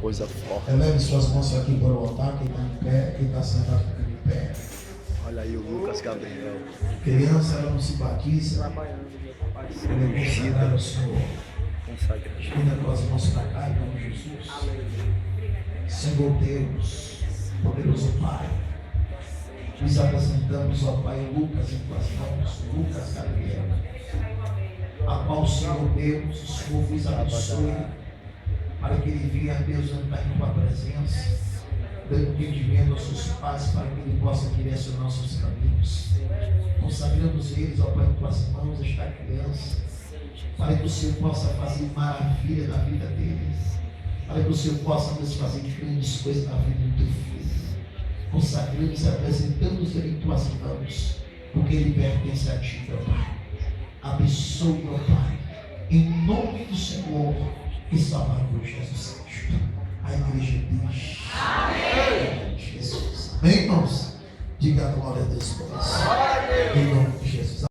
Coisa forte. Eleve suas mãos aqui para o altar. Quem está em pé, quem está sentado fica em pé. Olha aí o Lucas Gabriel. Criança, ela não se batiza. Ele é consagrado ao Senhor. Consagrado. Estenda com as mãos para cá, em nome de Jesus. Senhor Deus, poderoso Pai, nos apresentamos ao Pai Lucas em tuas mãos, Lucas Gabriel, a qual, Senhor Deus, o Senhor vos abençoe, para que ele venha, Deus, andar em tua presença, dando entendimento aos seus pais, para que ele possa direcionar os seus caminhos. Consagramos eles, ó Pai, em tuas mãos, esta criança, para que o Senhor possa fazer maravilha na vida deles, para que o Senhor possa nos fazer grandes coisas na vida do teu filho. Consagramos e apresentamos ele em tuas mãos, porque ele pertence a ti, meu Pai. Abençoe, meu Pai, em nome do Senhor e Salvador Jesus Cristo. A igreja diz: Amém. Jesus. Amém, irmãos? Diga a glória a Deus por isso. Em nome de Jesus.